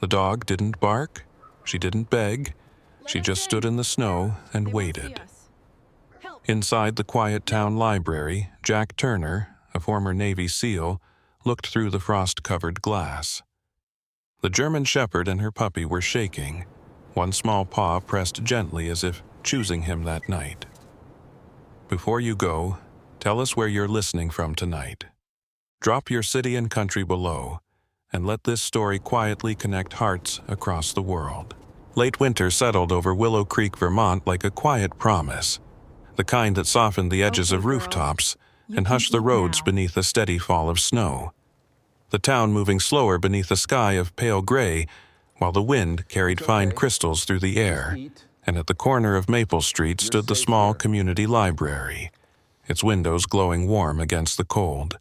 The dog didn't bark. She didn't beg. She just stood in the snow and waited. Inside the quiet town library, Jack Turner, a former Navy SEAL, looked through the frost-covered glass. The German Shepherd and her puppy were shaking, one small paw pressed gently as if choosing him that night. Before you go, tell us where you're listening from tonight. Drop your city and country below, and let this story quietly connect hearts across the world. Late winter settled over Willow Creek, Vermont like a quiet promise, the kind that softened the edges of rooftops and hushed the roads beneath a steady fall of snow. The town moving slower beneath a sky of pale gray, while the wind carried fine crystals through the air, and at the corner of Maple Street stood the small community library, its windows glowing warm against the cold,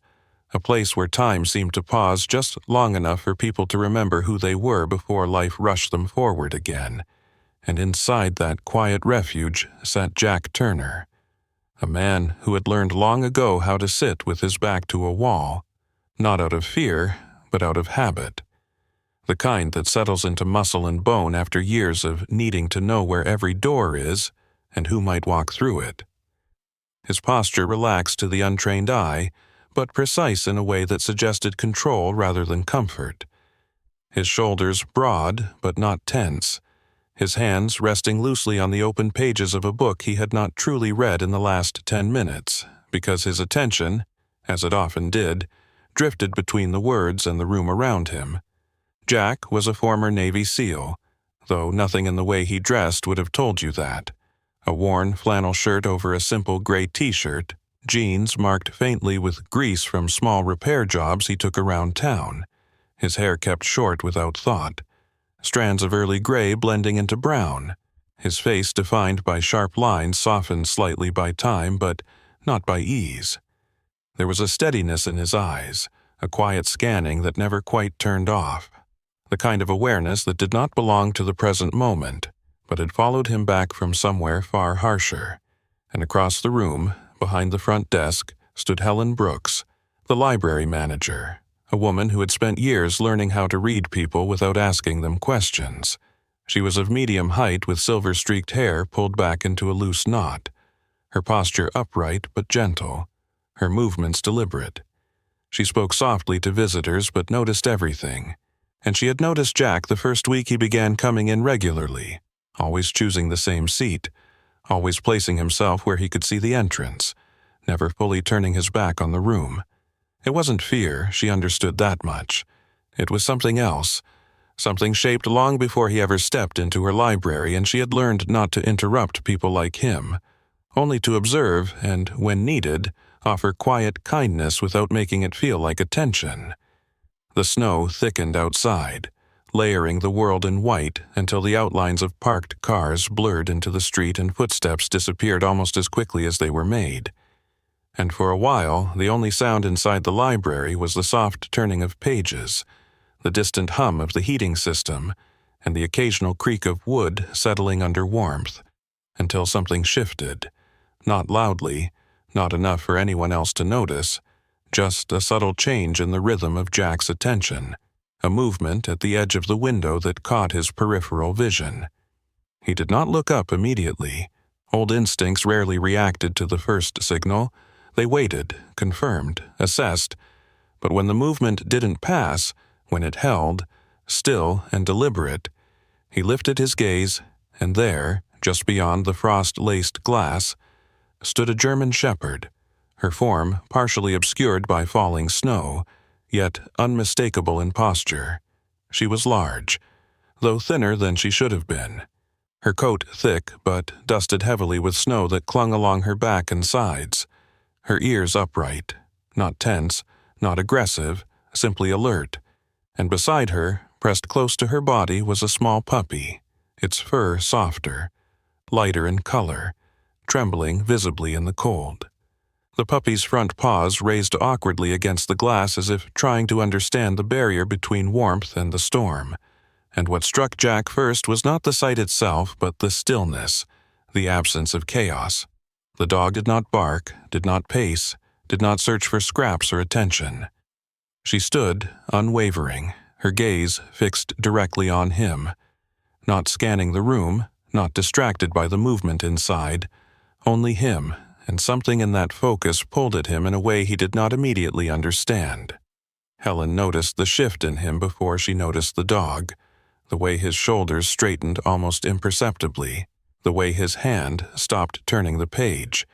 a place where time seemed to pause just long enough for people to remember who they were before life rushed them forward again. And inside that quiet refuge sat Jack Turner, a man who had learned long ago how to sit with his back to a wall, not out of fear, but out of habit, the kind that settles into muscle and bone after years of needing to know where every door is and who might walk through it. His posture relaxed to the untrained eye, but precise in a way that suggested control rather than comfort. His shoulders broad but not tense, his hands resting loosely on the open pages of a book he had not truly read in the last 10 minutes, because his attention, as it often did, drifted between the words and the room around him. Jack was a former Navy SEAL, though nothing in the way he dressed would have told you that. A worn flannel shirt over a simple gray t-shirt, jeans marked faintly with grease from small repair jobs he took around town, his hair kept short without thought, strands of early gray blending into brown, his face defined by sharp lines softened slightly by time but not by ease. There was a steadiness in his eyes, a quiet scanning that never quite turned off, the kind of awareness that did not belong to the present moment, but had followed him back from somewhere far harsher. And across the room, behind the front desk, stood Helen Brooks, the library manager, a woman who had spent years learning how to read people without asking them questions. She was of medium height with silver-streaked hair pulled back into a loose knot, her posture upright but gentle, her movements deliberate. She spoke softly to visitors but noticed everything, and she had noticed Jack the first week he began coming in regularly, always choosing the same seat, always placing himself where he could see the entrance, never fully turning his back on the room. It wasn't fear, she understood that much. It was something else, something shaped long before he ever stepped into her library, and she had learned not to interrupt people like him, only to observe and, when needed, offer quiet kindness without making it feel like attention. The snow thickened outside, layering the world in white until the outlines of parked cars blurred into the street and footsteps disappeared almost as quickly as they were made. And for a while, the only sound inside the library was the soft turning of pages, the distant hum of the heating system, and the occasional creak of wood settling under warmth, until something shifted, not loudly, not enough for anyone else to notice, just a subtle change in the rhythm of Jack's attention, a movement at the edge of the window that caught his peripheral vision. He did not look up immediately. Old instincts rarely reacted to the first signal. They waited, confirmed, assessed, but when the movement didn't pass, when it held, still and deliberate, he lifted his gaze, and there, just beyond the frost-laced glass, stood a German shepherd, her form partially obscured by falling snow, yet unmistakable in posture. She was large, though thinner than she should have been, her coat thick but dusted heavily with snow that clung along her back and sides, her ears upright, not tense, not aggressive, simply alert, and beside her, pressed close to her body, was a small puppy, its fur softer, lighter in color, trembling visibly in the cold. The puppy's front paws raised awkwardly against the glass as if trying to understand the barrier between warmth and the storm. And what struck Jack first was not the sight itself, but the stillness, the absence of chaos. The dog did not bark, did not pace, did not search for scraps or attention. She stood, unwavering, her gaze fixed directly on him, not scanning the room, not distracted by the movement inside, only him, and something in that focus pulled at him in a way he did not immediately understand. Helen noticed the shift in him before she noticed the dog, the way his shoulders straightened almost imperceptibly, the way his hand stopped turning the page,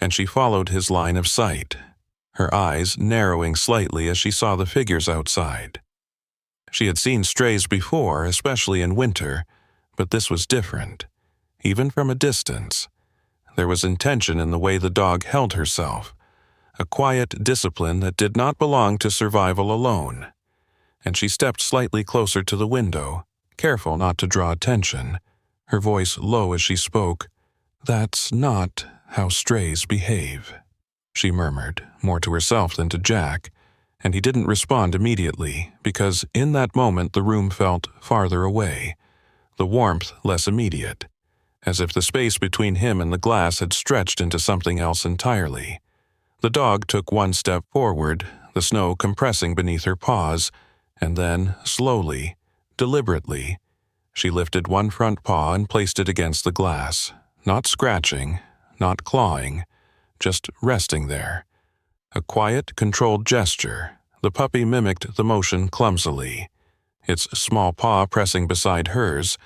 and she followed his line of sight, her eyes narrowing slightly as she saw the figures outside. She had seen strays before, especially in winter, but this was different, even from a distance. There was intention in the way the dog held herself, a quiet discipline that did not belong to survival alone. And she stepped slightly closer to the window, careful not to draw attention, her voice low as she spoke. "That's not how strays behave," she murmured, more to herself than to Jack, and he didn't respond immediately, because in that moment the room felt farther away, the warmth less immediate, as if the space between him and the glass had stretched into something else entirely. The dog took one step forward, the snow compressing beneath her paws, and then, slowly, deliberately, she lifted one front paw and placed it against the glass, not scratching, not clawing, just resting there. A quiet, controlled gesture. The puppy mimicked the motion clumsily, its small paw pressing beside hers,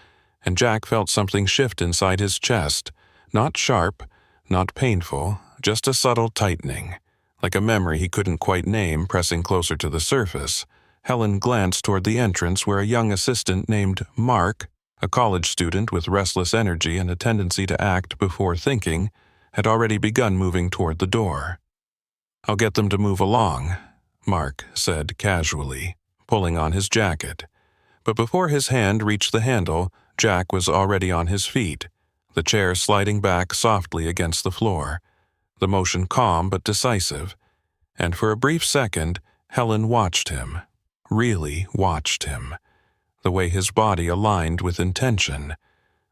and Jack felt something shift inside his chest, not sharp, not painful, just a subtle tightening, like a memory he couldn't quite name pressing closer to the surface. Helen glanced toward the entrance where a young assistant named Mark, a college student with restless energy and a tendency to act before thinking, had already begun moving toward the door. "I'll get them to move along," Mark said casually, pulling on his jacket. But before his hand reached the handle, Jack was already on his feet, the chair sliding back softly against the floor, the motion calm but decisive, and for a brief second, Helen watched him, really watched him, the way his body aligned with intention,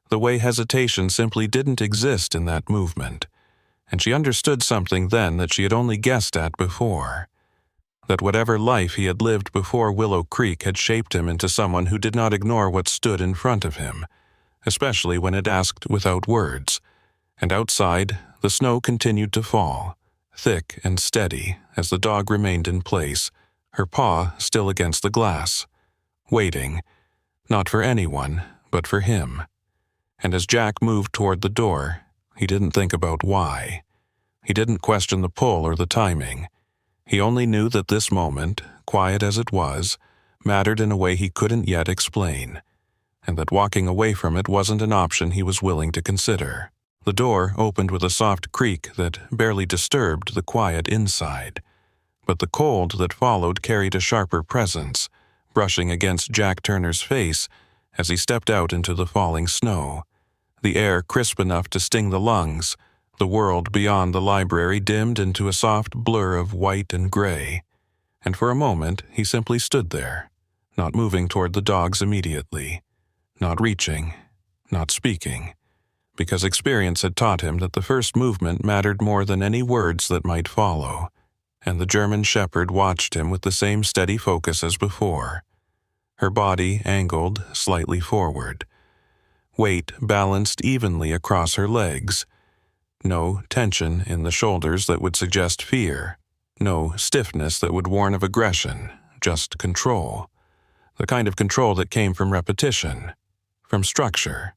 the way hesitation simply didn't exist in that movement, and she understood something then that she had only guessed at before, that whatever life he had lived before Willow Creek had shaped him into someone who did not ignore what stood in front of him, especially when it asked without words, and outside, the snow continued to fall, thick and steady as the dog remained in place, her paw still against the glass, waiting, not for anyone, but for him. And as Jack moved toward the door, he didn't think about why. He didn't question the pull or the timing. He only knew that this moment, quiet as it was, mattered in a way he couldn't yet explain, and that walking away from it wasn't an option he was willing to consider. The door opened with a soft creak that barely disturbed the quiet inside, but the cold that followed carried a sharper presence, brushing against Jack Turner's face as he stepped out into the falling snow, the air crisp enough to sting the lungs. The world beyond the library dimmed into a soft blur of white and gray, and for a moment he simply stood there, not moving toward the dogs immediately, not reaching, not speaking, because experience had taught him that the first movement mattered more than any words that might follow, and the German shepherd watched him with the same steady focus as before, her body angled slightly forward, weight balanced evenly across her legs, no tension in the shoulders that would suggest fear, no stiffness that would warn of aggression, just control, the kind of control that came from repetition, from structure,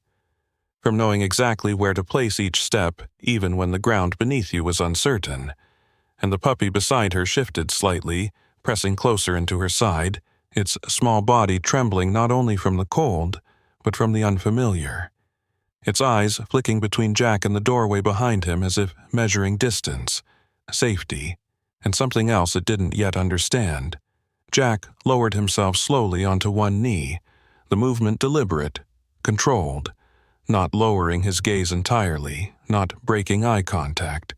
from knowing exactly where to place each step even when the ground beneath you was uncertain. And the puppy beside her shifted slightly, pressing closer into her side, its small body trembling not only from the cold, but from the unfamiliar, its eyes flicking between Jack and the doorway behind him as if measuring distance, safety, and something else it didn't yet understand. Jack lowered himself slowly onto one knee, the movement deliberate, controlled, not lowering his gaze entirely, not breaking eye contact,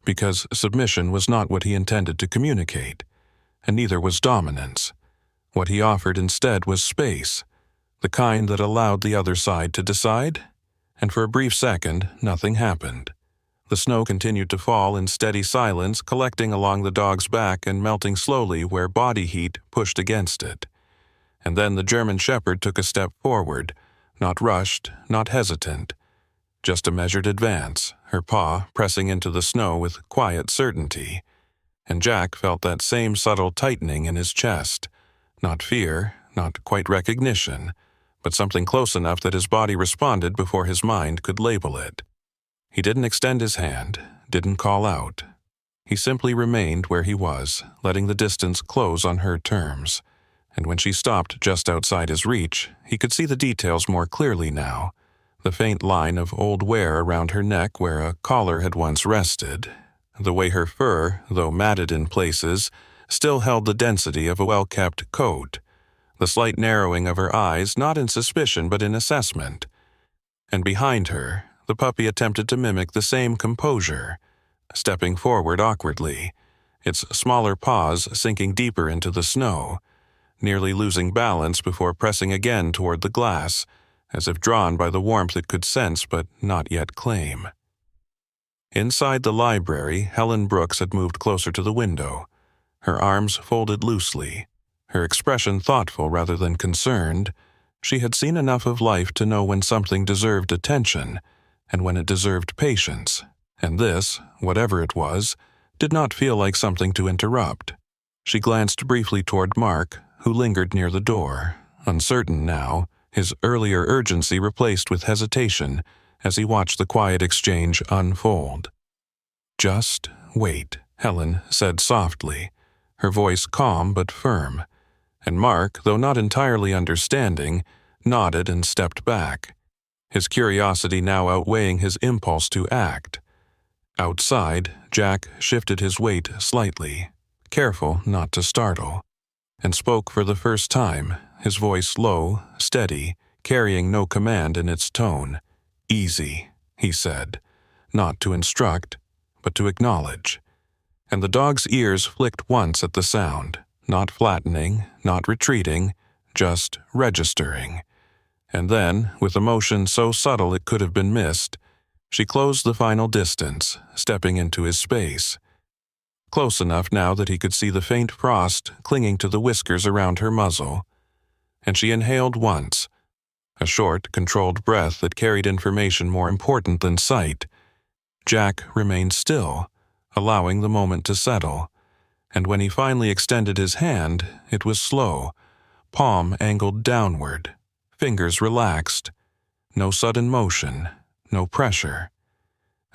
because submission was not what he intended to communicate, and neither was dominance. What he offered instead was space, the kind that allowed the other side to decide. And for a brief second, nothing happened. The snow continued to fall in steady silence, collecting along the dog's back and melting slowly where body heat pushed against it. And then the German Shepherd took a step forward, not rushed, not hesitant. Just a measured advance, her paw pressing into the snow with quiet certainty. And Jack felt that same subtle tightening in his chest. Not fear, not quite recognition, but something close enough that his body responded before his mind could label it. He didn't extend his hand, didn't call out. He simply remained where he was, letting the distance close on her terms. And when she stopped just outside his reach, he could see the details more clearly now. The faint line of old wear around her neck where a collar had once rested. The way her fur, though matted in places, still held the density of a well-kept coat. The slight narrowing of her eyes, not in suspicion but in assessment. And behind her, the puppy attempted to mimic the same composure, stepping forward awkwardly, its smaller paws sinking deeper into the snow, nearly losing balance before pressing again toward the glass, as if drawn by the warmth it could sense but not yet claim. Inside the library, Helen Brooks had moved closer to the window, her arms folded loosely, her expression thoughtful rather than concerned. She had seen enough of life to know when something deserved attention and when it deserved patience, and this, whatever it was, did not feel like something to interrupt. She glanced briefly toward Mark, who lingered near the door, uncertain now, his earlier urgency replaced with hesitation as he watched the quiet exchange unfold. "Just wait," Helen said softly, her voice calm but firm, and Mark, though not entirely understanding, nodded and stepped back, his curiosity now outweighing his impulse to act. Outside, Jack shifted his weight slightly, careful not to startle, and spoke for the first time, his voice low, steady, carrying no command in its tone. "Easy," he said, not to instruct, but to acknowledge. And the dog's ears flicked once at the sound, not flattening, not retreating, just registering. And then, with a motion so subtle it could have been missed, she closed the final distance, stepping into his space. Close enough now that he could see the faint frost clinging to the whiskers around her muzzle. And she inhaled once, a short, controlled breath that carried information more important than sight. Jack remained still, allowing the moment to settle, and when he finally extended his hand, it was slow, palm angled downward, fingers relaxed, no sudden motion, no pressure,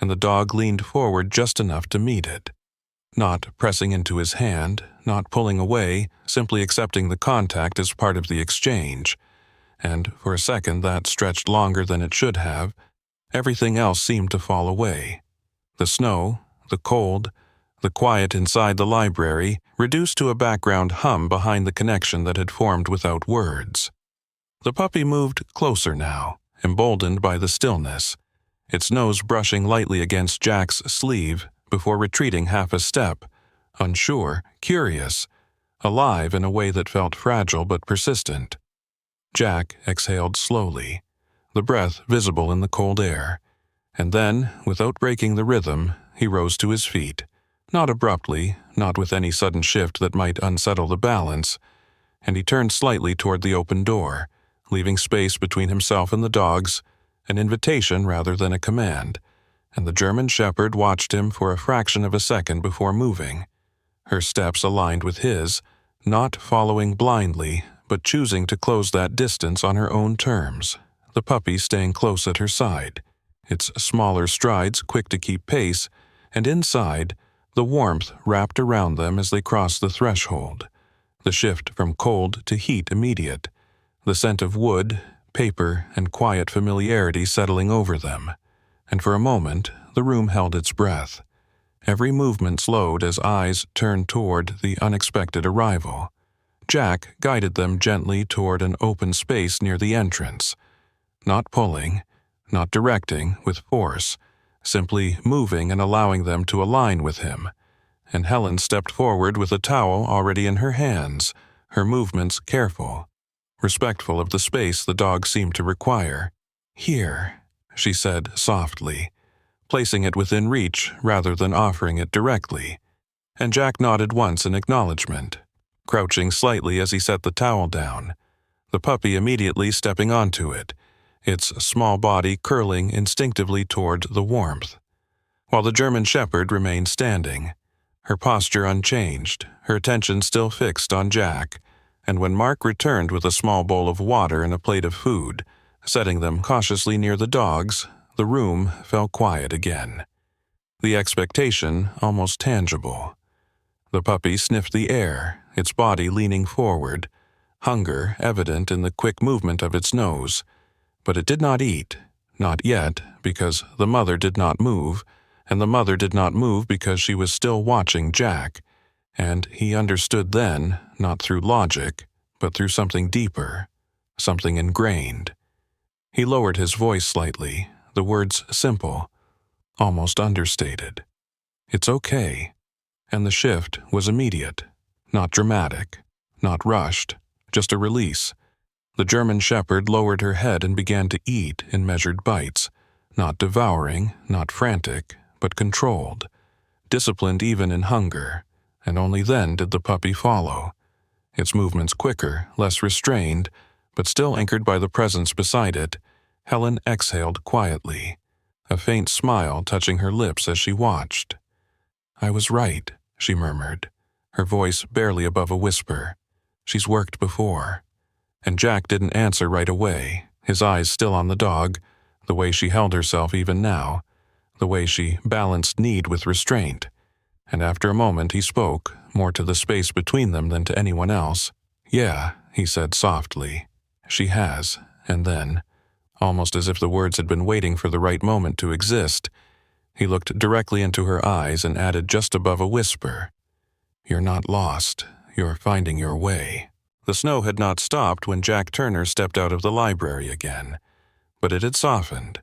and the dog leaned forward just enough to meet it, not pressing into his hand, not pulling away, simply accepting the contact as part of the exchange. And for a second that stretched longer than it should have. Everything else seemed to fall away. The snow, the cold, the quiet inside the library, reduced to a background hum behind the connection that had formed without words. The puppy moved closer now, emboldened by the stillness, its nose brushing lightly against Jack's sleeve before retreating half a step, unsure, curious, alive in a way that felt fragile but persistent. Jack exhaled slowly, the breath visible in the cold air, and then, without breaking the rhythm, he rose to his feet, not abruptly, not with any sudden shift that might unsettle the balance, and he turned slightly toward the open door, leaving space between himself and the dogs, an invitation rather than a command, and the German Shepherd watched him for a fraction of a second before moving, her steps aligned with his, not following blindly, but choosing to close that distance on her own terms, the puppy staying close at her side, its smaller strides quick to keep pace, and inside, the warmth wrapped around them as they crossed the threshold, the shift from cold to heat immediate, the scent of wood, paper, and quiet familiarity settling over them, and for a moment the room held its breath. Every movement slowed as eyes turned toward the unexpected arrival. Jack guided them gently toward an open space near the entrance, not pulling, not directing with force, simply moving and allowing them to align with him, and Helen stepped forward with a towel already in her hands, her movements careful, respectful of the space the dog seemed to require. "Here," she said softly, placing it within reach rather than offering it directly, and Jack nodded once in acknowledgement, crouching slightly as he set the towel down, the puppy immediately stepping onto it, its small body curling instinctively toward the warmth, while the German Shepherd remained standing, her posture unchanged, her attention still fixed on Jack, and when Mark returned with a small bowl of water and a plate of food, setting them cautiously near the dogs, the room fell quiet again. The expectation almost tangible. The puppy sniffed the air, its body leaning forward, hunger evident in the quick movement of its nose, but it did not eat, not yet, because the mother did not move, and the mother did not move because she was still watching Jack, and he understood then, not through logic, but through something deeper, something ingrained. He lowered his voice slightly, the words simple, almost understated. "It's okay." And the shift was immediate, not dramatic, not rushed, just a release. The German Shepherd lowered her head and began to eat in measured bites, not devouring, not frantic, but controlled, disciplined even in hunger, and only then did the puppy follow, its movements quicker, less restrained, but still anchored by the presence beside it. Helen exhaled quietly, a faint smile touching her lips as she watched. "I was right," she murmured, her voice barely above a whisper. "She's worked before." And Jack didn't answer right away, his eyes still on the dog, the way she held herself even now, the way she balanced need with restraint. And after a moment he spoke, more to the space between them than to anyone else. "Yeah," he said softly, "she has." And then, almost as if the words had been waiting for the right moment to exist, he looked directly into her eyes and added just above a whisper, "You're not lost. You're finding your way." The snow had not stopped when Jack Turner stepped out of the library again, but it had softened,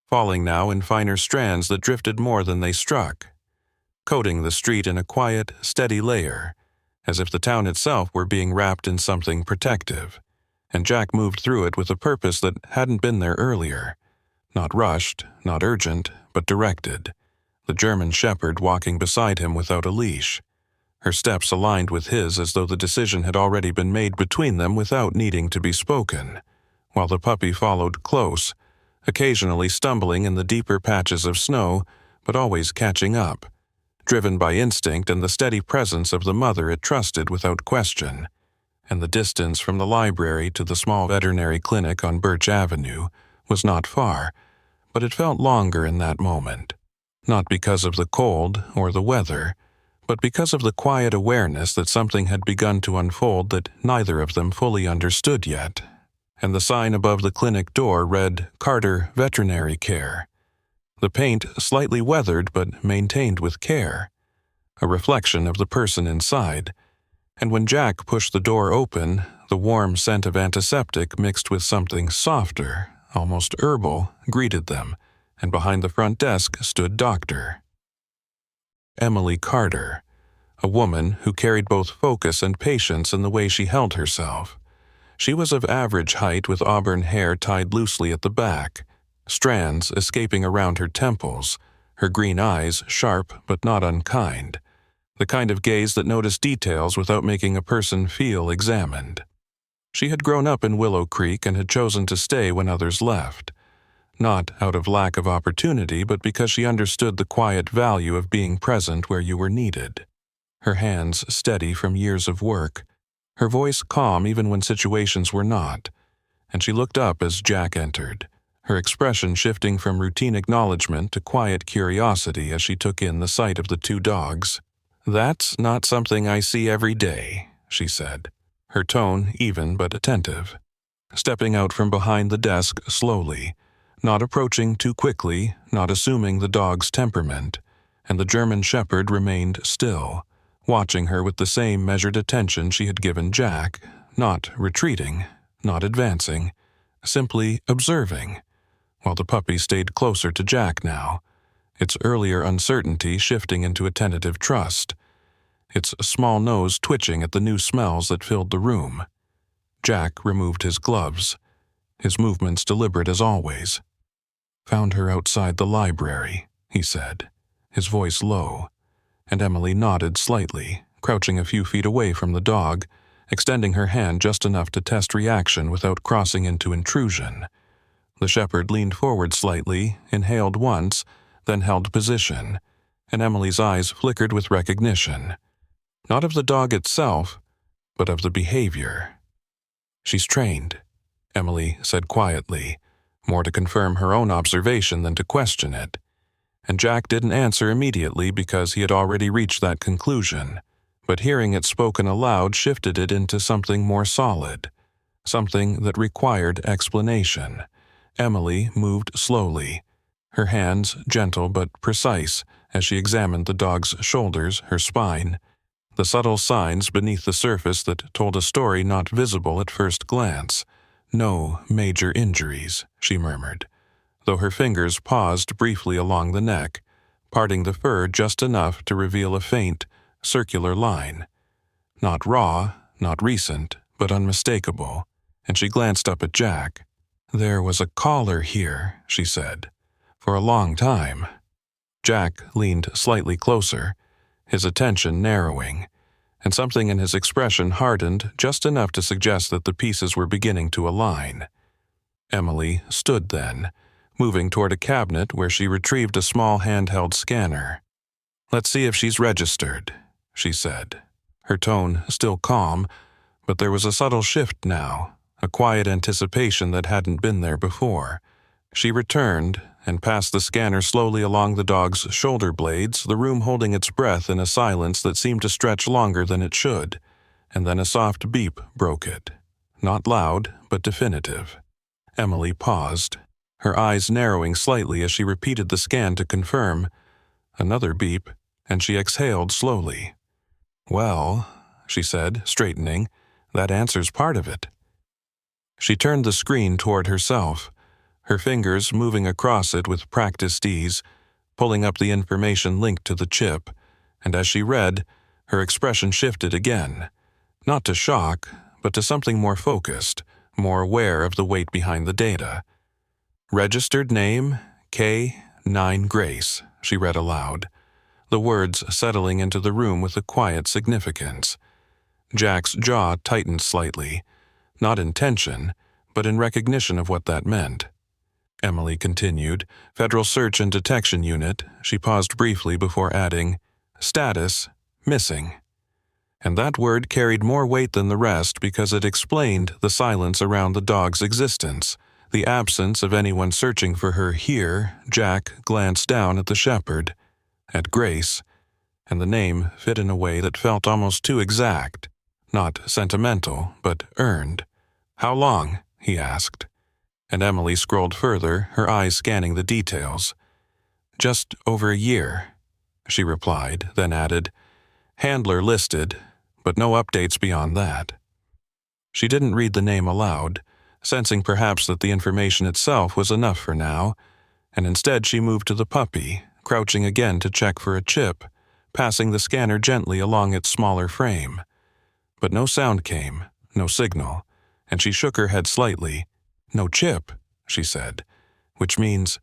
falling now in finer strands that drifted more than they struck, coating the street in a quiet, steady layer, as if the town itself were being wrapped in something protective, and Jack moved through it with a purpose that hadn't been there earlier, not rushed, not urgent, but directed, the German Shepherd walking beside him without a leash, her steps aligned with his as though the decision had already been made between them without needing to be spoken, while the puppy followed close, occasionally stumbling in the deeper patches of snow, but always catching up, driven by instinct and the steady presence of the mother it trusted without question. And the distance from the library to the small veterinary clinic on Birch Avenue was not far, but it felt longer in that moment, not because of the cold or the weather, but because of the quiet awareness that something had begun to unfold that neither of them fully understood yet. And the sign above the clinic door read Carter Veterinary Care. The paint slightly weathered but maintained with care, a reflection of the person inside. And when Jack pushed the door open, the warm scent of antiseptic mixed with something softer, almost herbal, greeted them, and behind the front desk stood Dr. Emily Carter, a woman who carried both focus and patience in the way she held herself. She was of average height with auburn hair tied loosely at the back, strands escaping around her temples, her green eyes sharp but not unkind, the kind of gaze that noticed details without making a person feel examined. She had grown up in Willow Creek and had chosen to stay when others left, not out of lack of opportunity, but because she understood the quiet value of being present where you were needed. Her hands steady from years of work, her voice calm even when situations were not, and she looked up as Jack entered, her expression shifting from routine acknowledgement to quiet curiosity as she took in the sight of the two dogs. "That's not something I see every day," she said, her tone even but attentive, stepping out from behind the desk slowly, not approaching too quickly, not assuming the dog's temperament, and the German Shepherd remained still, watching her with the same measured attention she had given Jack, not retreating, not advancing, simply observing, while the puppy stayed closer to Jack now, its earlier uncertainty shifting into a tentative trust, its small nose twitching at the new smells that filled the room. Jack removed his gloves, his movements deliberate as always. "Found her outside the library," he said, his voice low, and Emily nodded slightly, crouching a few feet away from the dog, extending her hand just enough to test reaction without crossing into intrusion. The shepherd leaned forward slightly, inhaled once, then held position, and Emily's eyes flickered with recognition. Not of the dog itself, but of the behavior. "She's trained," Emily said quietly, more to confirm her own observation than to question it. And Jack didn't answer immediately because he had already reached that conclusion, but hearing it spoken aloud shifted it into something more solid, something that required explanation. Emily moved slowly, her hands gentle but precise as she examined the dog's shoulders, her spine, the subtle signs beneath the surface that told a story not visible at first glance. "No major injuries," she murmured, though her fingers paused briefly along the neck, parting the fur just enough to reveal a faint, circular line. Not raw, not recent, but unmistakable, and she glanced up at Jack. "There was a collar here," she said, "for a long time." Jack leaned slightly closer, his attention narrowing, and something in his expression hardened just enough to suggest that the pieces were beginning to align. Emily stood then, moving toward a cabinet where she retrieved a small handheld scanner. "Let's see if she's registered," she said, her tone still calm, but there was a subtle shift now, a quiet anticipation that hadn't been there before. She returned and passed the scanner slowly along the dog's shoulder blades, the room holding its breath in a silence that seemed to stretch longer than it should, and then a soft beep broke it. Not loud, but definitive. Emily paused, her eyes narrowing slightly as she repeated the scan to confirm. Another beep, and she exhaled slowly. "Well," she said, straightening, "that answers part of it." She turned the screen toward herself, her fingers moving across it with practiced ease, pulling up the information linked to the chip, and as she read, her expression shifted again, not to shock, but to something more focused, more aware of the weight behind the data. "Registered name, K9 Grace," she read aloud, the words settling into the room with a quiet significance. Jack's jaw tightened slightly, not in tension, but in recognition of what that meant. Emily continued, "Federal Search and Detection Unit." She paused briefly before adding, "Status, missing." And that word carried more weight than the rest because it explained the silence around the dog's existence, the absence of anyone searching for her here. Jack glanced down at the shepherd, at Grace, and the name fit in a way that felt almost too exact, not sentimental, but earned. "How long?" he asked. And Emily scrolled further, her eyes scanning the details. "Just over a year," she replied, then added, "Handler listed, but no updates beyond that." She didn't read the name aloud, sensing perhaps that the information itself was enough for now, and instead she moved to the puppy, crouching again to check for a chip, passing the scanner gently along its smaller frame. But no sound came, no signal, and she shook her head slightly. "No chip," she said, "which means—"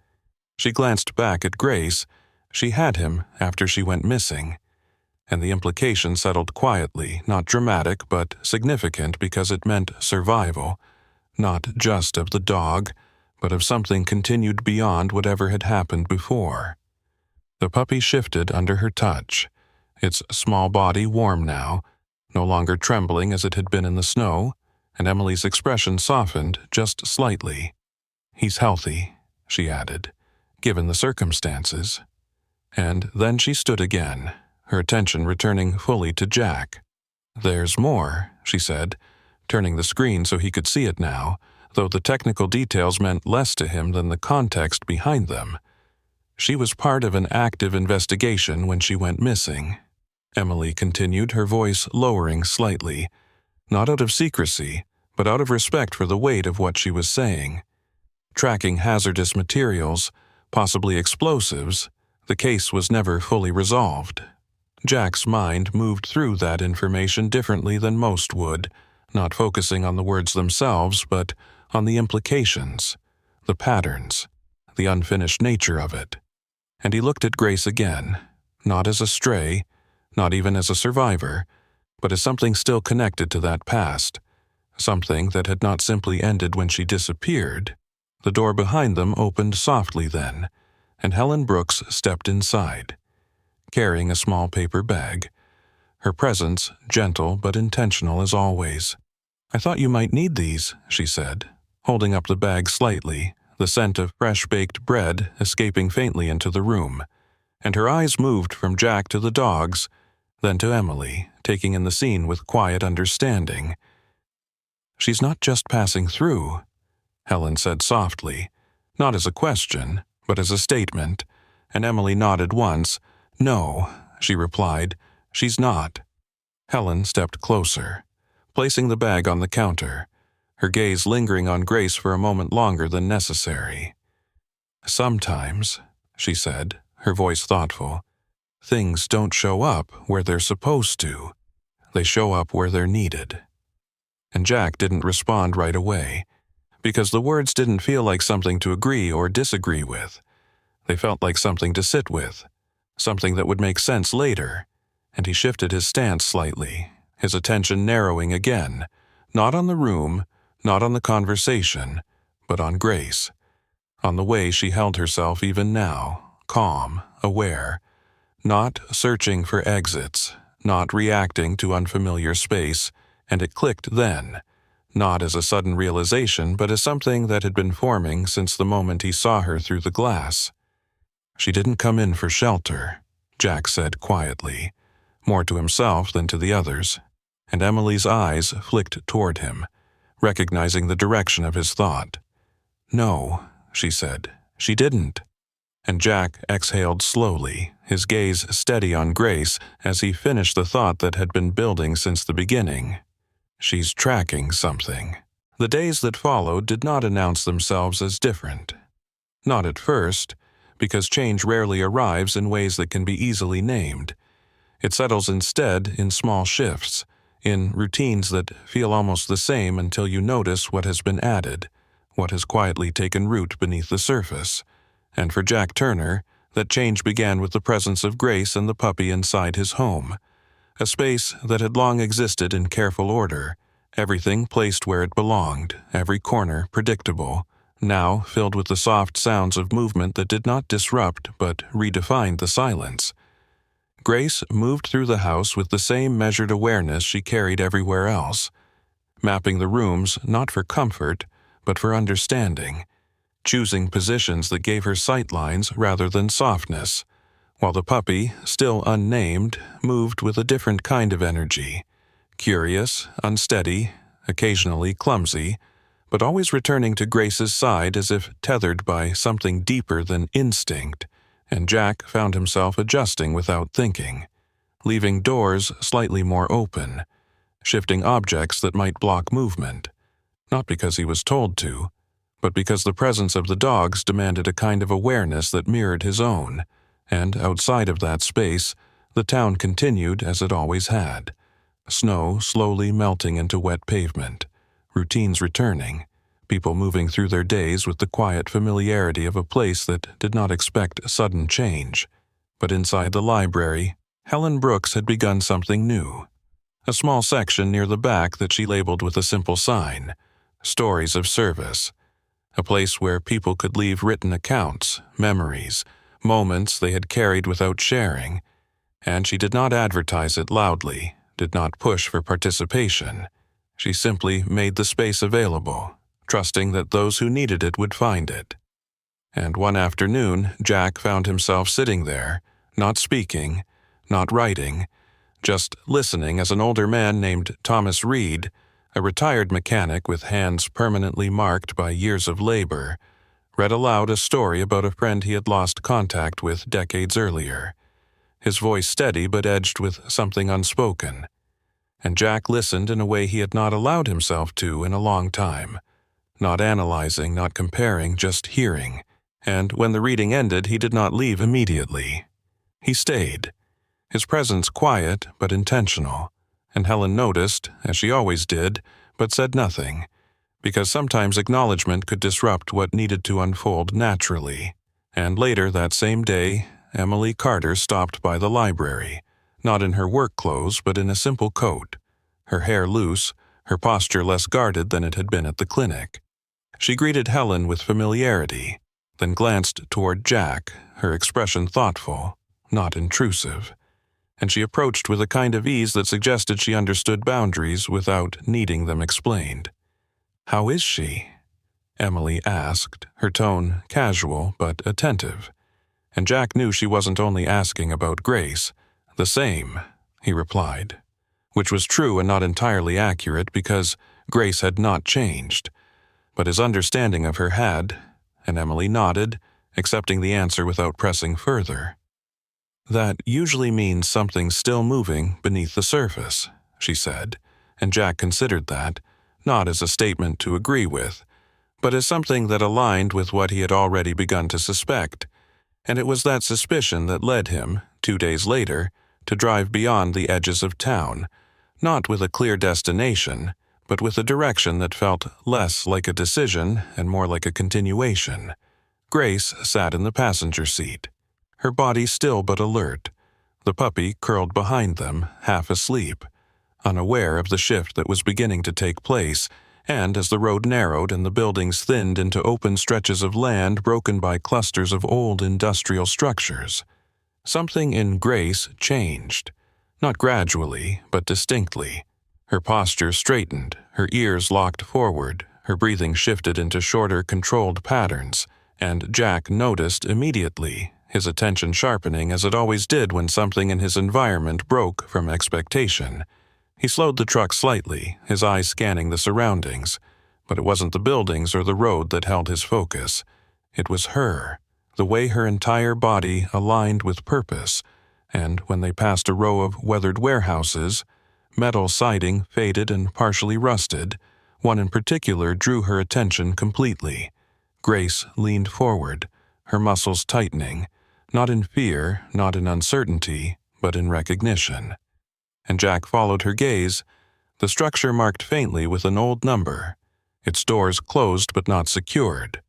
She glanced back at Grace. She had him after she went missing, and the implication settled quietly, not dramatic but significant because it meant survival, not just of the dog, but of something continued beyond whatever had happened before. The puppy shifted under her touch, its small body warm now, no longer trembling as it had been in the snow, and Emily's expression softened just slightly. "He's healthy," she added, "given the circumstances." And then she stood again, her attention returning fully to Jack. "There's more," she said, turning the screen so he could see it now, though the technical details meant less to him than the context behind them. "She was part of an active investigation when she went missing," Emily continued, her voice lowering slightly, not out of secrecy, but out of respect for the weight of what she was saying. "Tracking hazardous materials, possibly explosives, the case was never fully resolved." Jack's mind moved through that information differently than most would, not focusing on the words themselves, but on the implications, the patterns, the unfinished nature of it. And he looked at Grace again, not as a stray, not even as a survivor, but as something still connected to that past, something that had not simply ended when she disappeared. The door behind them opened softly then, and Helen Brooks stepped inside, carrying a small paper bag, her presence gentle but intentional as always. "I thought you might need these," she said, holding up the bag slightly, the scent of fresh-baked bread escaping faintly into the room, and her eyes moved from Jack to the dogs, then to Emily, taking in the scene with quiet understanding. "She's not just passing through," Helen said softly, not as a question, but as a statement, and Emily nodded once. "No," she replied, "she's not." Helen stepped closer, placing the bag on the counter, her gaze lingering on Grace for a moment longer than necessary. "Sometimes," she said, her voice thoughtful, "things don't show up where they're supposed to. They show up where they're needed." And Jack didn't respond right away, because the words didn't feel like something to agree or disagree with. They felt like something to sit with, something that would make sense later, and he shifted his stance slightly, his attention narrowing again, not on the room, not on the conversation, but on Grace, on the way she held herself even now, calm, aware, not searching for exits, not reacting to unfamiliar space, and it clicked then, not as a sudden realization, but as something that had been forming since the moment he saw her through the glass. "She didn't come in for shelter," Jack said quietly, more to himself than to the others, and Emily's eyes flicked toward him, recognizing the direction of his thought. "No," she said, "she didn't." And Jack exhaled slowly, his gaze steady on Grace as he finished the thought that had been building since the beginning. "She's tracking something." The days that followed did not announce themselves as different. Not at first, because change rarely arrives in ways that can be easily named. It settles instead in small shifts, in routines that feel almost the same until you notice what has been added, what has quietly taken root beneath the surface. And for Jack Turner, that change began with the presence of Grace and the puppy inside his home, a space that had long existed in careful order, everything placed where it belonged, every corner predictable, now filled with the soft sounds of movement that did not disrupt but redefined the silence. Grace moved through the house with the same measured awareness she carried everywhere else, mapping the rooms not for comfort, but for understanding, choosing positions that gave her sight lines rather than softness, while the puppy, still unnamed, moved with a different kind of energy, curious, unsteady, occasionally clumsy, but always returning to Grace's side as if tethered by something deeper than instinct, and Jack found himself adjusting without thinking, leaving doors slightly more open, shifting objects that might block movement, not because he was told to, but because the presence of the dogs demanded a kind of awareness that mirrored his own, and outside of that space, the town continued as it always had, snow slowly melting into wet pavement, routines returning, people moving through their days with the quiet familiarity of a place that did not expect sudden change. But inside the library, Helen Brooks had begun something new. A small section near the back that she labeled with a simple sign, "Stories of Service," a place where people could leave written accounts, memories, moments they had carried without sharing, and she did not advertise it loudly, did not push for participation. She simply made the space available, trusting that those who needed it would find it. And one afternoon, Jack found himself sitting there, not speaking, not writing, just listening as an older man named Thomas Reed, a retired mechanic with hands permanently marked by years of labor, read aloud a story about a friend he had lost contact with decades earlier, his voice steady but edged with something unspoken. And Jack listened in a way he had not allowed himself to in a long time, not analyzing, not comparing, just hearing. And when the reading ended, he did not leave immediately. He stayed, his presence quiet but intentional, and Helen noticed, as she always did, but said nothing, because sometimes acknowledgement could disrupt what needed to unfold naturally. And later that same day, Emily Carter stopped by the library, not in her work clothes but in a simple coat, her hair loose, her posture less guarded than it had been at the clinic. She greeted Helen with familiarity, then glanced toward Jack, her expression thoughtful, not intrusive, and she approached with a kind of ease that suggested she understood boundaries without needing them explained. "How is she?" Emily asked, her tone casual but attentive. And Jack knew she wasn't only asking about Grace. "The same," he replied, which was true and not entirely accurate because Grace had not changed. But his understanding of her had, and Emily nodded, accepting the answer without pressing further. "That usually means something's still moving beneath the surface," she said, and Jack considered that, not as a statement to agree with, but as something that aligned with what he had already begun to suspect, and it was that suspicion that led him, 2 days later, to drive beyond the edges of town, not with a clear destination, but with a direction that felt less like a decision and more like a continuation. Grace sat in the passenger seat, her body still but alert, the puppy curled behind them, half asleep, unaware of the shift that was beginning to take place, and as the road narrowed and the buildings thinned into open stretches of land broken by clusters of old industrial structures, something in Grace changed, not gradually, but distinctly. Her posture straightened, her ears locked forward, her breathing shifted into shorter, controlled patterns, and Jack noticed immediately, his attention sharpening as it always did when something in his environment broke from expectation. He slowed the truck slightly, his eyes scanning the surroundings, but it wasn't the buildings or the road that held his focus. It was her, the way her entire body aligned with purpose, and when they passed a row of weathered warehouses, metal siding faded and partially rusted, one in particular drew her attention completely. Grace leaned forward, her muscles tightening, not in fear, not in uncertainty, but in recognition. And Jack followed her gaze, the structure marked faintly with an old number, its doors closed but not secured.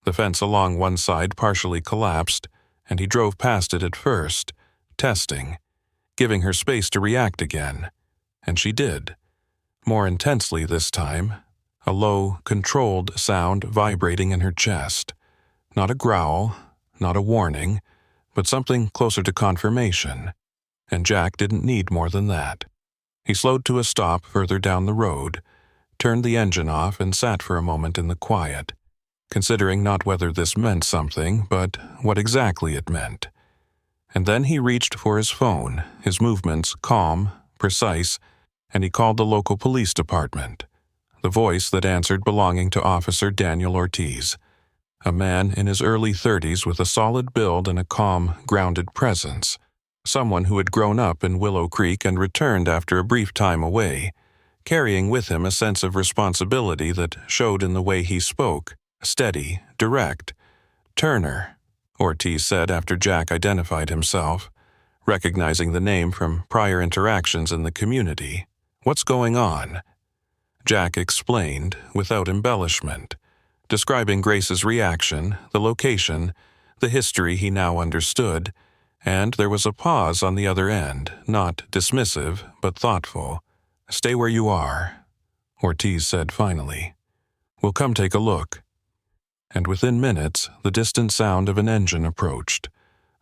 The fence along one side partially collapsed, and he drove past it at first, testing, giving her space to react again. And she did. More intensely this time, a low, controlled sound vibrating in her chest. Not a growl, not a warning, but something closer to confirmation. And Jack didn't need more than that. He slowed to a stop further down the road, turned the engine off and sat for a moment in the quiet, considering not whether this meant something, but what exactly it meant. And then he reached for his phone, his movements calm, precise, and he called the local police department, the voice that answered belonging to Officer Daniel Ortiz, a man in his early 30s with a solid build and a calm, grounded presence. Someone who had grown up in Willow Creek and returned after a brief time away, carrying with him a sense of responsibility that showed in the way he spoke, steady, direct. "Turner," Ortiz said after Jack identified himself, recognizing the name from prior interactions in the community. "What's going on?" Jack explained, without embellishment, describing Grace's reaction, the location, the history he now understood, and there was a pause on the other end, not dismissive, but thoughtful. "Stay where you are," Ortiz said finally. "We'll come take a look." And within minutes, the distant sound of an engine approached,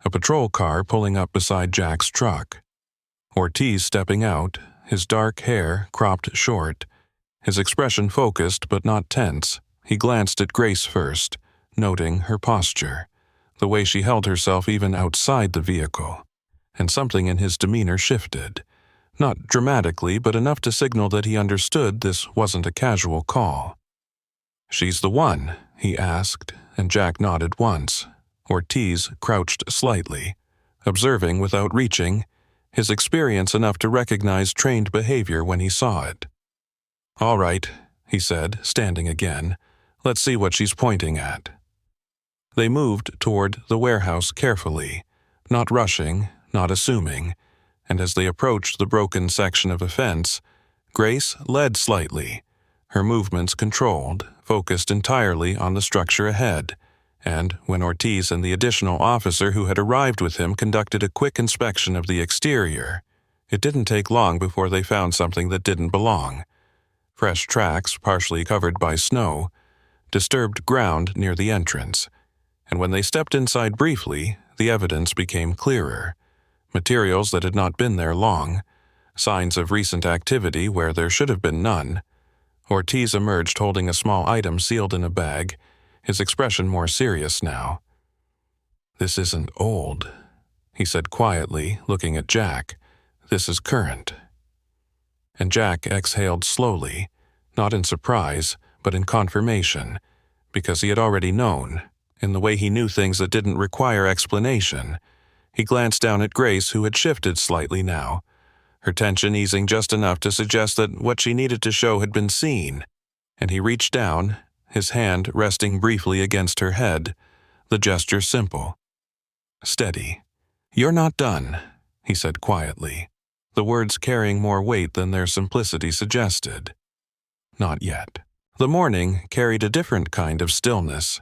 a patrol car pulling up beside Jack's truck. Ortiz stepping out, his dark hair cropped short, his expression focused but not tense. He glanced at Grace first, noting her posture, the way she held herself even outside the vehicle, and something in his demeanor shifted, not dramatically but enough to signal that he understood this wasn't a casual call. "She's the one?" he asked, and Jack nodded once. Ortiz crouched slightly, observing without reaching, his experience enough to recognize trained behavior when he saw it. "All right," he said, standing again. "Let's see what she's pointing at." They moved toward the warehouse carefully, not rushing, not assuming, and as they approached the broken section of a fence, Grace led slightly, her movements controlled, focused entirely on the structure ahead, and when Ortiz and the additional officer who had arrived with him conducted a quick inspection of the exterior, It didn't take long before they found something that didn't belong. Fresh tracks, partially covered by snow, disturbed ground near the entrance, and when they stepped inside briefly, the evidence became clearer. Materials that had not been there long, signs of recent activity where there should have been none. Ortiz emerged holding a small item sealed in a bag, his expression more serious now. "This isn't old," he said quietly, looking at Jack. "This is current." And Jack exhaled slowly, not in surprise, but in confirmation, because he had already known, in the way he knew things that didn't require explanation. He glanced down at Grace, who had shifted slightly now, her tension easing just enough to suggest that what she needed to show had been seen, and he reached down, his hand resting briefly against her head, the gesture simple. "Steady. You're not done," he said quietly, the words carrying more weight than their simplicity suggested. Not yet. The morning carried a different kind of stillness,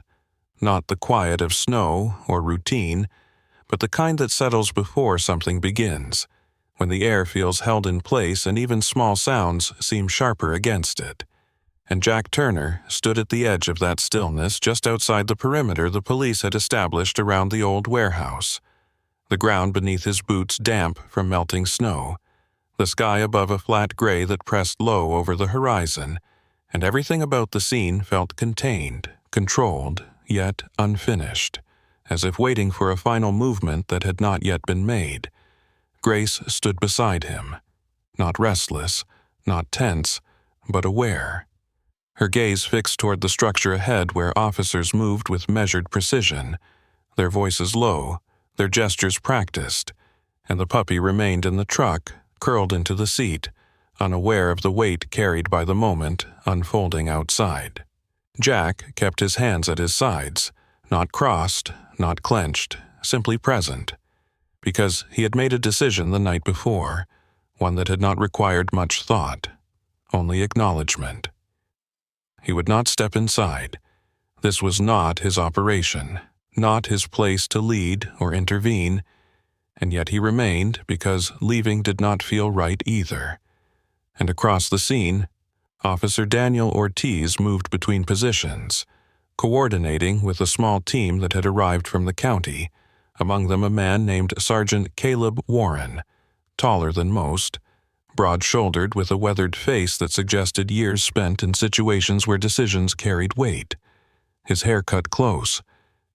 not the quiet of snow or routine, but the kind that settles before something begins, when the air feels held in place and even small sounds seem sharper against it. And Jack Turner stood at the edge of that stillness just outside the perimeter the police had established around the old warehouse. The ground beneath his boots damp from melting snow, the sky above a flat gray that pressed low over the horizon, and everything about the scene felt contained, controlled, yet unfinished, as if waiting for a final movement that had not yet been made. Grace stood beside him, not restless, not tense, but aware. Her gaze fixed toward the structure ahead where officers moved with measured precision, their voices low, their gestures practiced, and the puppy remained in the truck, curled into the seat, unaware of the weight carried by the moment unfolding outside. Jack kept his hands at his sides, not crossed, not clenched, simply present, because he had made a decision the night before, one that had not required much thought, only acknowledgement. He would not step inside. This was not his operation, not his place to lead or intervene, and yet he remained because leaving did not feel right either. And across the scene, Officer Daniel Ortiz moved between positions, coordinating with a small team that had arrived from the county, among them a man named Sergeant Caleb Warren, taller than most, broad-shouldered with a weathered face that suggested years spent in situations where decisions carried weight, his hair cut close,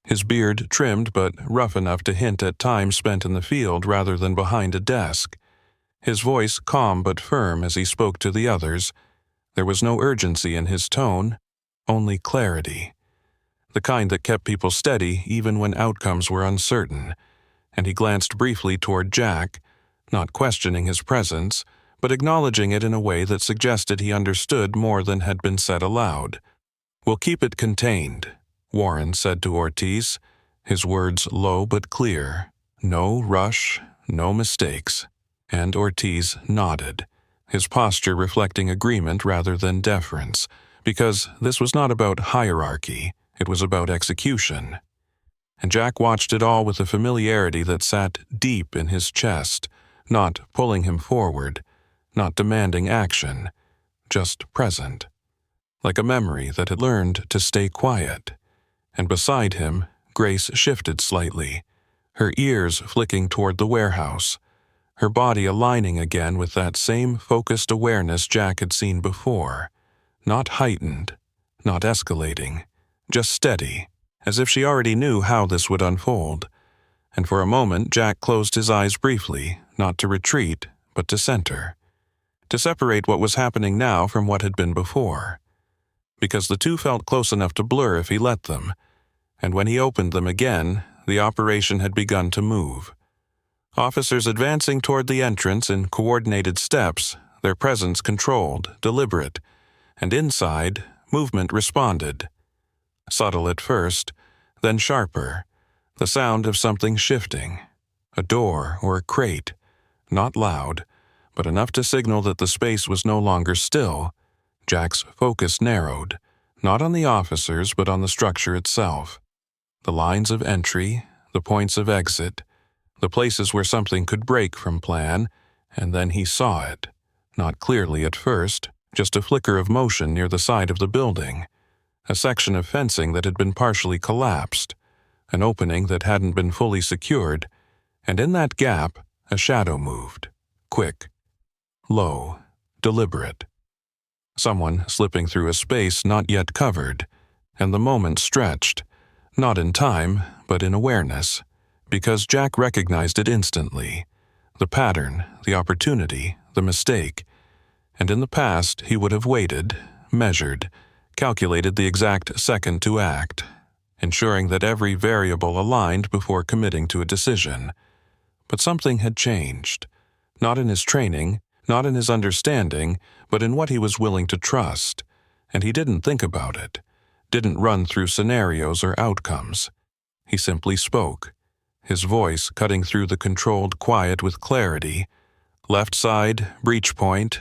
his beard trimmed but rough enough to hint at time spent in the field rather than behind a desk, his voice calm but firm as he spoke to the others. There was no urgency in his tone, only clarity, the kind that kept people steady even when outcomes were uncertain, and he glanced briefly toward Jack, not questioning his presence, but acknowledging it in a way that suggested he understood more than had been said aloud. "We'll keep it contained," Warren said to Ortiz, his words low but clear. "No rush, no mistakes." And Ortiz nodded, his posture reflecting agreement rather than deference, because this was not about hierarchy, it was about execution. And Jack watched it all with a familiarity that sat deep in his chest, not pulling him forward, not demanding action, just present, like a memory that had learned to stay quiet. And beside him, Grace shifted slightly, her ears flicking toward the warehouse, her body aligning again with that same focused awareness Jack had seen before, not heightened, not escalating, just steady, as if she already knew how this would unfold. And for a moment Jack closed his eyes briefly, not to retreat, but to center, to separate what was happening now from what had been before, because the two felt close enough to blur if he let them, and when he opened them again, the operation had begun to move. Officers advancing toward the entrance in coordinated steps, their presence controlled, deliberate, and inside, movement responded. Subtle at first, then sharper, the sound of something shifting, a door or a crate, not loud, but enough to signal that the space was no longer still. Jack's focus narrowed, not on the officers but on the structure itself. The lines of entry, the points of exit, the places where something could break from plan, And then he saw it. Not clearly at first, just a flicker of motion near the side of the building. A section of fencing that had been partially collapsed. An opening that hadn't been fully secured. And in that gap, a shadow moved. Quick. Low. Deliberate. Someone slipping through a space not yet covered. And the moment stretched. Not in time, but in awareness. Because Jack recognized it instantly. The pattern, the opportunity, the mistake. And in the past, he would have waited, measured, calculated the exact second to act, ensuring that every variable aligned before committing to a decision. But something had changed. Not in his training, not in his understanding, but in what he was willing to trust. And he didn't think about it, didn't run through scenarios or outcomes. He simply spoke, his voice cutting through the controlled quiet with clarity. Left side, breach point.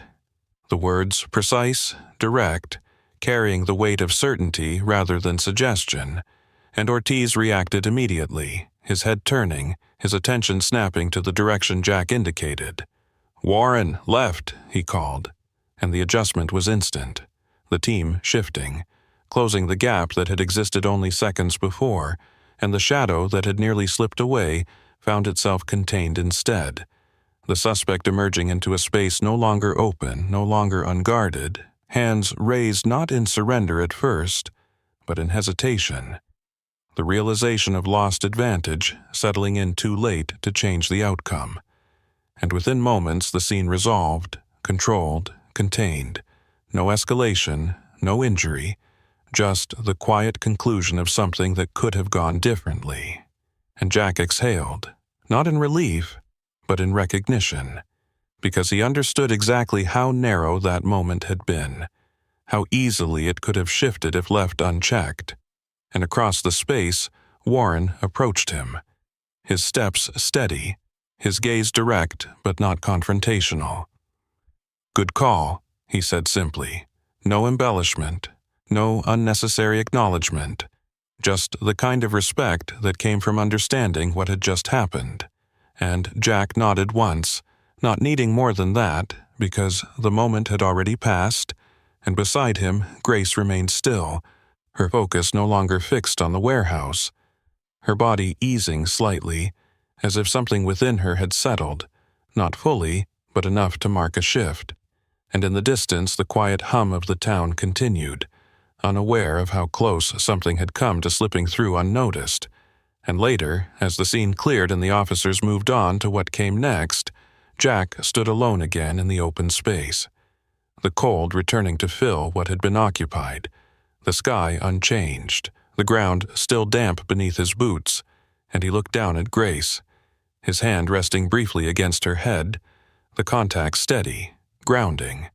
The words precise, direct, carrying the weight of certainty rather than suggestion. And Ortiz reacted immediately, his head turning, his attention snapping to the direction Jack indicated. "Warren, left," he called. And the adjustment was instant, the team shifting, closing the gap that had existed only seconds before, and the shadow that had nearly slipped away found itself contained instead. The suspect emerging into a space no longer open, no longer unguarded, hands raised not in surrender at first, but in hesitation. The realization of lost advantage settling in too late to change the outcome. And within moments the scene resolved, controlled, contained. No escalation, no injury, just the quiet conclusion of something that could have gone differently. And Jack exhaled, not in relief, but in recognition, because he understood exactly how narrow that moment had been, how easily it could have shifted if left unchecked. And across the space, Warren approached him, his steps steady, his gaze direct but not confrontational. "Good call," he said simply. No embellishment, no unnecessary acknowledgement, just the kind of respect that came from understanding what had just happened. And Jack nodded once, not needing more than that, because the moment had already passed, and beside him Grace remained still, her focus no longer fixed on the warehouse, her body easing slightly, as if something within her had settled, not fully, but enough to mark a shift. And in the distance the quiet hum of the town continued, unaware of how close something had come to slipping through unnoticed. And later, as the scene cleared and the officers moved on to what came next, Jack stood alone again in the open space. The cold returning to fill what had been occupied, the sky unchanged, the ground still damp beneath his boots, and he looked down at Grace, his hand resting briefly against her head, the contact steady, grounding.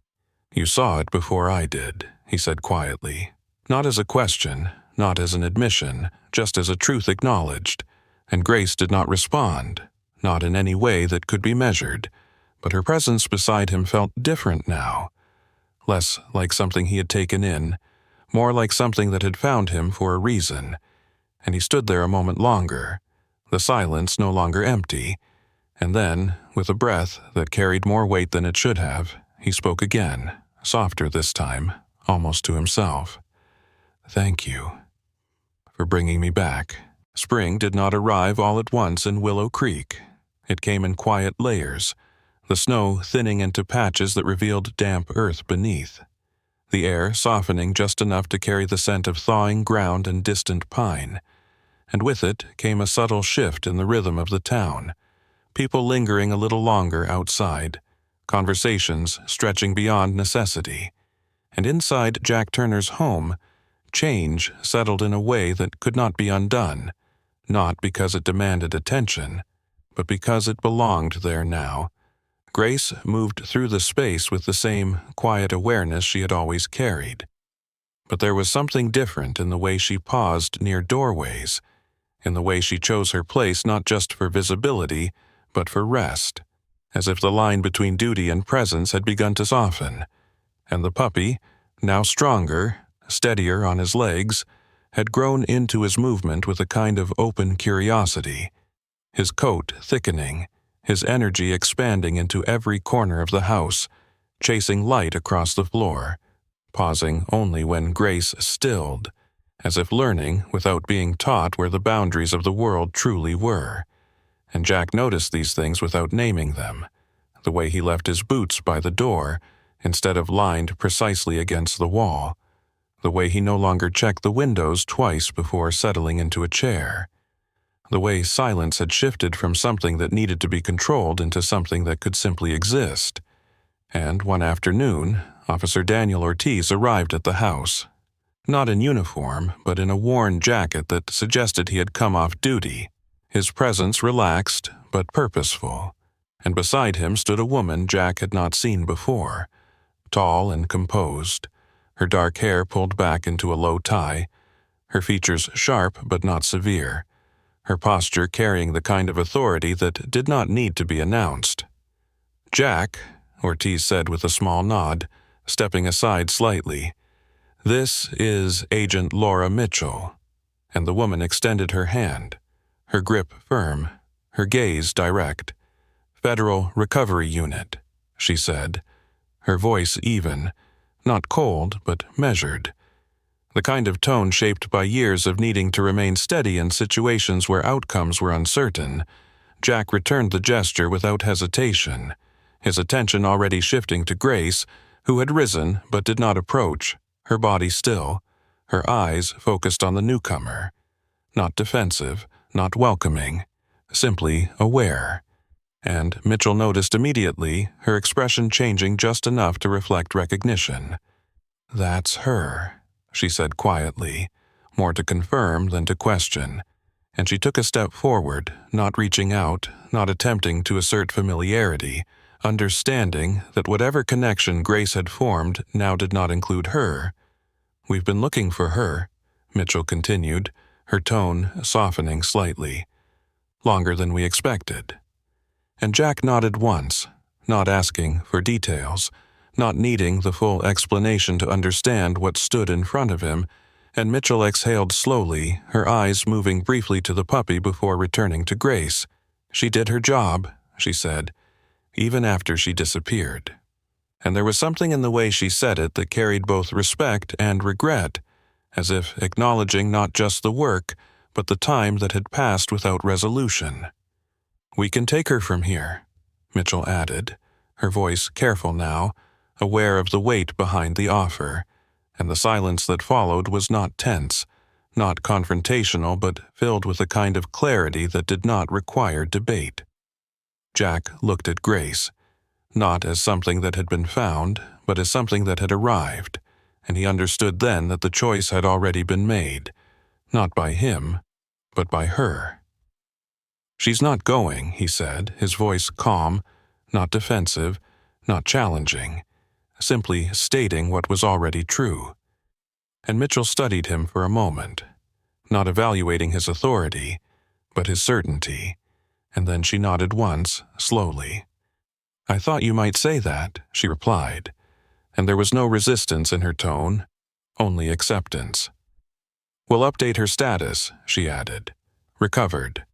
"You saw it before I did," he said quietly, not as a question, not as an admission, just as a truth acknowledged, and Grace did not respond, not in any way that could be measured, but her presence beside him felt different now, less like something he had taken in, more like something that had found him for a reason, and he stood there a moment longer, the silence no longer empty, and then, with a breath that carried more weight than it should have, he spoke again, softer this time, almost to himself. "Thank you for bringing me back." Spring did not arrive all at once in Willow Creek. It came in quiet layers, the snow thinning into patches that revealed damp earth beneath, the air softening just enough to carry the scent of thawing ground and distant pine. And with it came a subtle shift in the rhythm of the town, people lingering a little longer outside, conversations stretching beyond necessity. And inside Jack Turner's home, change settled in a way that could not be undone, not because it demanded attention, but because it belonged there now. Grace moved through the space with the same quiet awareness she had always carried. But there was something different in the way she paused near doorways, in the way she chose her place not just for visibility, but for rest, as if the line between duty and presence had begun to soften, and the puppy, now stronger, steadier on his legs, had grown into his movement with a kind of open curiosity, his coat thickening, his energy expanding into every corner of the house, chasing light across the floor, pausing only when Grace stilled, as if learning without being taught where the boundaries of the world truly were. And Jack noticed these things without naming them. The way he left his boots by the door instead of lined precisely against the wall. The way he no longer checked the windows twice before settling into a chair. The way silence had shifted from something that needed to be controlled into something that could simply exist. And one afternoon, Officer Daniel Ortiz arrived at the house. Not in uniform, but in a worn jacket that suggested he had come off duty. His presence relaxed, but purposeful. And beside him stood a woman Jack had not seen before. Tall and composed, her dark hair pulled back into a low tie, her features sharp but not severe, her posture carrying the kind of authority that did not need to be announced. "Jack," Ortiz said with a small nod, stepping aside slightly, "this is Agent Laura Mitchell." And the woman extended her hand, her grip firm, her gaze direct. "Federal Recovery Unit," she said, her voice even, not cold but measured. The kind of tone shaped by years of needing to remain steady in situations where outcomes were uncertain. Jack returned the gesture without hesitation, his attention already shifting to Grace, who had risen but did not approach, her body still, her eyes focused on the newcomer. Not defensive, not welcoming, simply aware. And Mitchell noticed immediately, her expression changing just enough to reflect recognition. "That's her," she said quietly, more to confirm than to question, and she took a step forward, not reaching out, not attempting to assert familiarity, understanding that whatever connection Grace had formed now did not include her. "We've been looking for her," Mitchell continued, her tone softening slightly. "Longer than we expected." And Jack nodded once, not asking for details, not needing the full explanation to understand what stood in front of him, and Mitchell exhaled slowly, her eyes moving briefly to the puppy before returning to Grace. "She did her job," she said, even after she disappeared. And there was something in the way she said it that carried both respect and regret, as if acknowledging not just the work, but the time that had passed without resolution. "We can take her from here," Mitchell added, her voice careful now, aware of the weight behind the offer, and the silence that followed was not tense, not confrontational, but filled with a kind of clarity that did not require debate. Jack looked at Grace, not as something that had been found, but as something that had arrived, and he understood then that the choice had already been made, not by him, but by her. "She's not going," he said, his voice calm, not defensive, not challenging, simply stating what was already true. And Mitchell studied him for a moment, not evaluating his authority, but his certainty, and then she nodded once, slowly. "I thought you might say that," she replied, and there was no resistance in her tone, only acceptance. "We'll update her status," she added. "Recovered."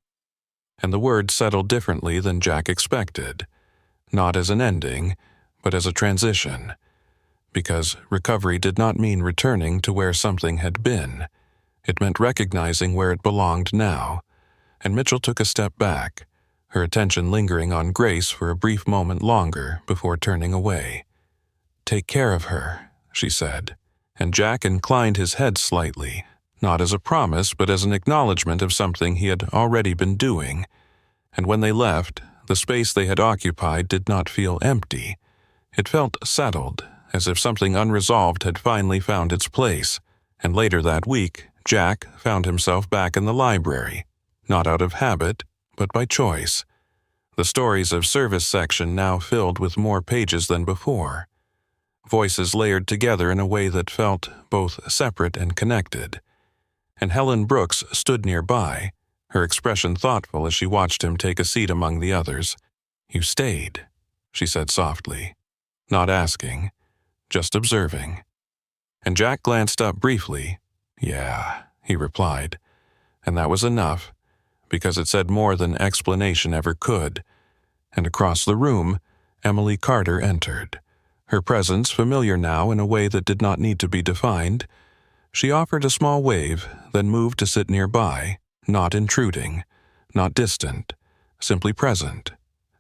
And the word settled differently than Jack expected, not as an ending, but as a transition, because recovery did not mean returning to where something had been. It meant recognizing where it belonged now, and Mitchell took a step back, her attention lingering on Grace for a brief moment longer before turning away. "Take care of her," she said, and Jack inclined his head slightly, not as a promise but as an acknowledgement of something he had already been doing. And when they left, the space they had occupied did not feel empty. It felt settled, as if something unresolved had finally found its place. And later that week, Jack found himself back in the library, not out of habit, but by choice. The stories of service section now filled with more pages than before. Voices layered together in a way that felt both separate and connected. And Helen Brooks stood nearby, her expression thoughtful as she watched him take a seat among the others. "You stayed," she said softly, not asking, just observing. And Jack glanced up briefly. "Yeah," he replied, and that was enough, because it said more than explanation ever could, and across the room, Emily Carter entered. Her presence familiar now in a way that did not need to be defined. She offered a small wave, then moved to sit nearby, not intruding, not distant, simply present.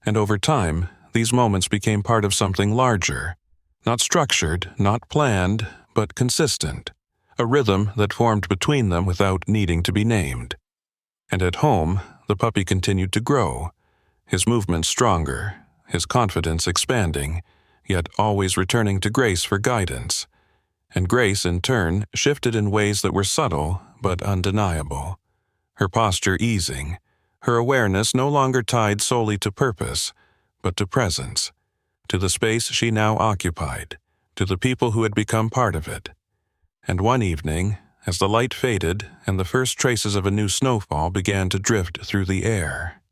And over time, these moments became part of something larger, not structured, not planned, but consistent, a rhythm that formed between them without needing to be named. And at home, the puppy continued to grow, his movements stronger, his confidence expanding, yet always returning to Grace for guidance. And Grace, in turn, shifted in ways that were subtle but undeniable, her posture easing, her awareness no longer tied solely to purpose, but to presence, to the space she now occupied, to the people who had become part of it. And one evening, as the light faded and the first traces of a new snowfall began to drift through the air,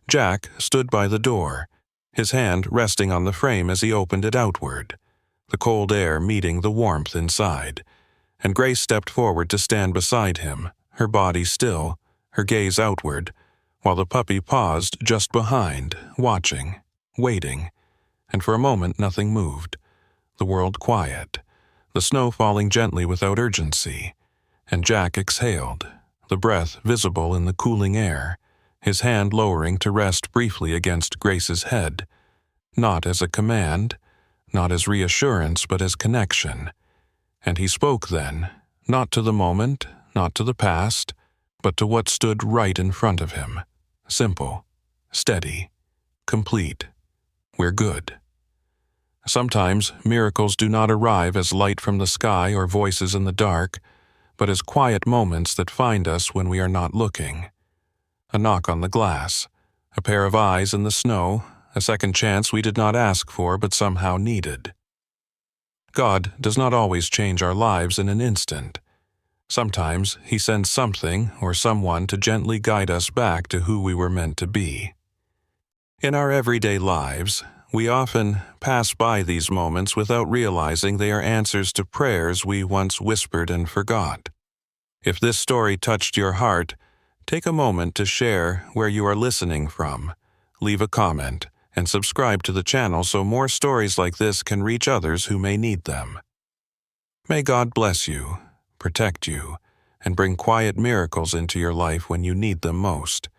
Jack stood by the door, his hand resting on the frame as he opened it outward, the cold air meeting the warmth inside, and Grace stepped forward to stand beside him, her body still, her gaze outward, while the puppy paused just behind, watching, waiting, and for a moment nothing moved, the world quiet, the snow falling gently without urgency, and Jack exhaled, the breath visible in the cooling air, his hand lowering to rest briefly against Grace's head, not as a command, not as reassurance, but as connection. And he spoke then, not to the moment, not to the past, but to what stood right in front of him. Simple, steady, complete. We're good. Sometimes miracles do not arrive as light from the sky or voices in the dark, but as quiet moments that find us when we are not looking. A knock on the glass, a pair of eyes in the snow, a second chance we did not ask for but somehow needed. God does not always change our lives in an instant. Sometimes He sends something or someone to gently guide us back to who we were meant to be. In our everyday lives, we often pass by these moments without realizing they are answers to prayers we once whispered and forgot. If this story touched your heart, take a moment to share where you are listening from, leave a comment, and subscribe to the channel so more stories like this can reach others who may need them. May God bless you, protect you, and bring quiet miracles into your life when you need them most.